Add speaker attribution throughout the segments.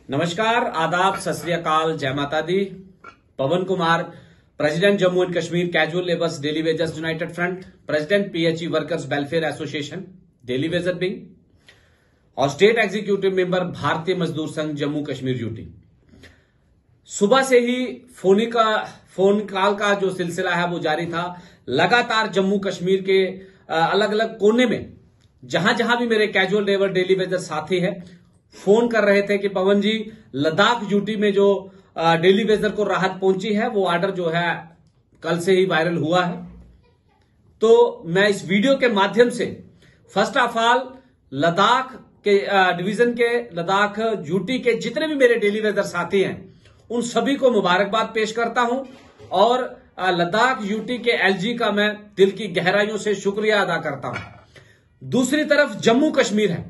Speaker 1: नमस्कार, आदाब, सत श्री अकाल, जय माता दी। Pawan Kumar, president Jammu and Kashmir casual labours daily wagers united front, president PHE workers welfare association daily wager wing और state executive member Bharatiya Mazdoor संघ जम्मू कश्मीर यूटी। सुबह से ही फोन कॉल का जो सिलसिला है वो जारी था। लगातार जम्मू कश्मीर के अलग अलग कोने में जहां जहां भी मेरे कैजुअल लेबर डेली वेजर साथी है फोन कर रहे थे कि पवन जी, लद्दाख यूटी में जो डेली वेजर को राहत पहुंची है वो ऑर्डर जो है कल से ही वायरल हुआ है। तो मैं इस वीडियो के माध्यम से फर्स्ट ऑफ ऑल लद्दाख के डिवीजन के लद्दाख यूटी के जितने भी मेरे डेली वेजर साथी हैं उन सभी को मुबारकबाद पेश करता हूं और लद्दाख यूटी के एलजी का मैं दिल की गहराइयों से शुक्रिया अदा करता हूं। दूसरी तरफ जम्मू कश्मीर है,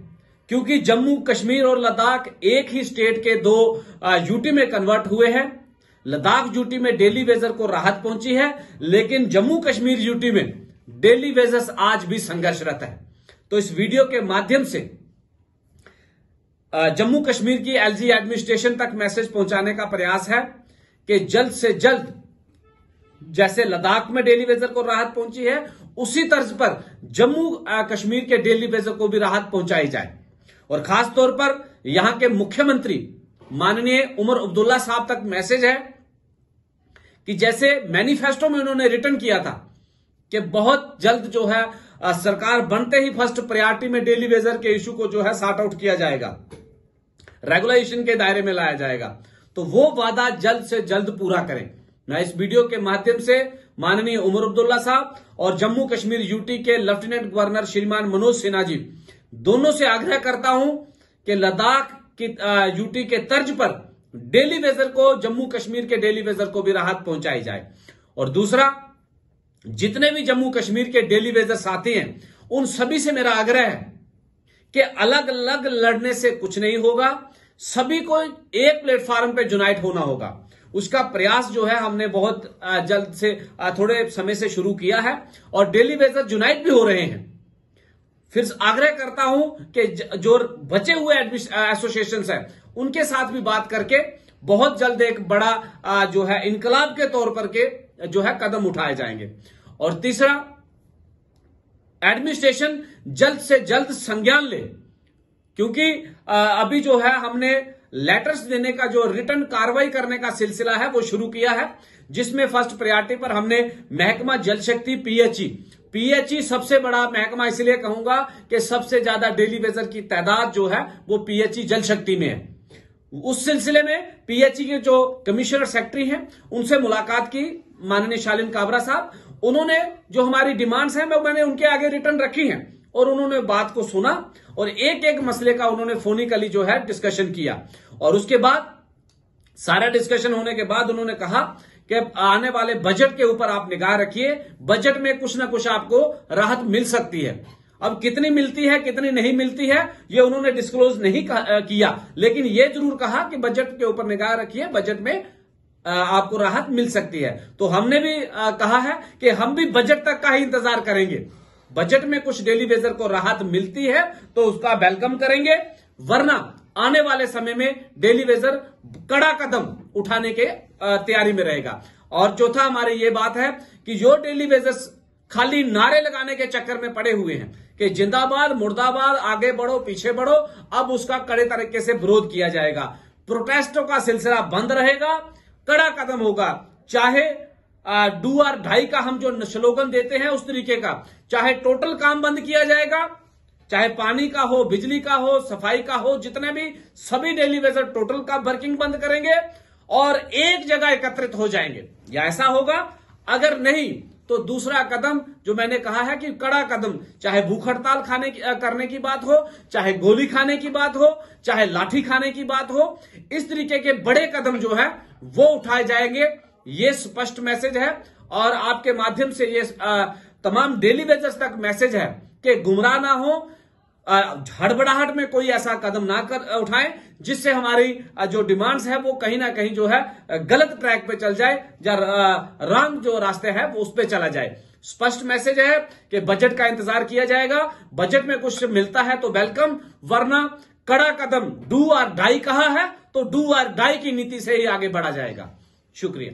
Speaker 1: क्योंकि जम्मू कश्मीर और लद्दाख एक ही स्टेट के दो यूटी में कन्वर्ट हुए हैं। लद्दाख यूटी में डेली वेजर को राहत पहुंची है, लेकिन जम्मू कश्मीर यूटी में डेली वेजर्स आज भी संघर्षरत है। तो इस वीडियो के माध्यम से जम्मू कश्मीर की एलजी एडमिनिस्ट्रेशन तक मैसेज पहुंचाने का प्रयास है कि जल्द से जल्द जैसे लद्दाख में डेली वेजर को राहत पहुंची है उसी तर्ज पर जम्मू कश्मीर के डेली वेजर को भी राहत पहुंचाई जाए। और खास तौर पर यहां के मुख्यमंत्री माननीय उमर अब्दुल्ला साहब तक मैसेज है कि जैसे मैनिफेस्टो में उन्होंने रिटर्न किया था कि बहुत जल्द जो है सरकार बनते ही फर्स्ट प्रायोरिटी में डेली वेजर के इशू को जो है सॉर्ट आउट किया जाएगा, रेगुलेशन के दायरे में लाया जाएगा, तो वो वादा जल्द से जल्द पूरा करें। मैं इस वीडियो के माध्यम से माननीय उमर अब्दुल्ला साहब और जम्मू कश्मीर यूटी के लेफ्टिनेंट गवर्नर श्रीमान मनोज सिन्हा जी दोनों से आग्रह करता हूं कि लद्दाख की यूटी के तर्ज पर डेली वेजर को, जम्मू कश्मीर के डेली वेजर को भी राहत पहुंचाई जाए। और दूसरा, जितने भी जम्मू कश्मीर के डेली वेजर साथी हैं उन सभी से मेरा आग्रह है कि अलग अलग लड़ने से कुछ नहीं होगा, सभी को एक प्लेटफॉर्म पे यूनाइट होना होगा। उसका प्रयास जो है हमने बहुत जल्द से थोड़े समय से शुरू किया है और डेली वेजर यूनाइट भी हो रहे हैं। फिर आग्रह करता हूं कि जो बचे हुए एसोसिएशन हैं उनके साथ भी बात करके बहुत जल्द एक बड़ा जो है इनकलाब के तौर पर के जो है कदम उठाए जाएंगे। और तीसरा, एडमिनिस्ट्रेशन जल्द से जल्द संज्ञान ले, क्योंकि अभी जो है हमने लेटर्स देने का जो रिटर्न कार्रवाई करने का सिलसिला है वो शुरू किया है, जिसमें फर्स्ट प्रायोरिटी पर हमने महकमा जल शक्ति पीएचई सबसे बड़ा महकमा इसलिए कहूंगा कि सबसे ज्यादा डेली वेजर की तादाद जो है वो पीएचई जल शक्ति में है। उस सिलसिले में पीएचई के जो कमिश्नर सेक्रेटरी हैं उनसे मुलाकात की, माननीय शालीन काबरा साहब, उन्होंने जो हमारी डिमांड्स हैं मैंने उनके आगे रिटर्न रखी हैं और उन्होंने बात को सुना और एक एक मसले का उन्होंने फोनिकली जो है डिस्कशन किया। और उसके बाद सारा डिस्कशन होने के बाद उन्होंने कहा कि आने वाले बजट के ऊपर आप निगाह रखिए, बजट में कुछ ना कुछ आपको राहत मिल सकती है। अब कितनी मिलती है कितनी नहीं मिलती है ये उन्होंने डिस्क्लोज नहीं किया, लेकिन ये जरूर कहा कि बजट के ऊपर निगाह रखिए, बजट में आपको राहत मिल सकती है। तो हमने भी कहा है कि हम भी बजट तक का ही इंतजार करेंगे। बजट में कुछ डेली वेजर को राहत मिलती है तो उसका वेलकम करेंगे, वरना आने वाले समय में डेली वेजर कड़ा कदम उठाने के तैयारी में रहेगा। और चौथा, हमारी ये बात है कि जो डेली वेजर्स खाली नारे लगाने के चक्कर में पड़े हुए हैं कि जिंदाबाद, मुर्दाबाद, आगे बढ़ो, पीछे बढ़ो, अब उसका कड़े तरीके से विरोध किया जाएगा। प्रोटेस्टों का सिलसिला बंद रहेगा, कड़ा कदम होगा, चाहे डू और ढाई का हम जो स्लोगन देते हैं उस तरीके का, चाहे टोटल काम बंद किया जाएगा, चाहे पानी का हो, बिजली का हो, सफाई का हो, जितने भी सभी डेली वेजर टोटल का वर्किंग बंद करेंगे और एक जगह एकत्रित हो जाएंगे, या ऐसा होगा। अगर नहीं तो दूसरा कदम जो मैंने कहा है कि कड़ा कदम, चाहे भूख हड़ताल करने की बात हो, चाहे गोली खाने की बात हो, चाहे लाठी खाने की बात हो, इस तरीके के बड़े कदम जो है वो उठाए जाएंगे। ये स्पष्ट मैसेज है और आपके माध्यम से ये तमाम डेली वेजर्स तक मैसेज है कि गुमराह ना हो, हड़बड़ाहट में कोई ऐसा कदम ना उठाएं जिससे हमारी जो डिमांड्स है वो कहीं ना कहीं जो है गलत ट्रैक पे चल जाए, या रॉन्ग जो रास्ते है वो उस पे चला जाए। स्पष्ट मैसेज है कि बजट का इंतजार किया जाएगा, बजट में कुछ मिलता है तो वेलकम, वरना कड़ा कदम डू और डाई कहा है तो डू और डाई की नीति से ही आगे बढ़ा जाएगा। शुक्रिया।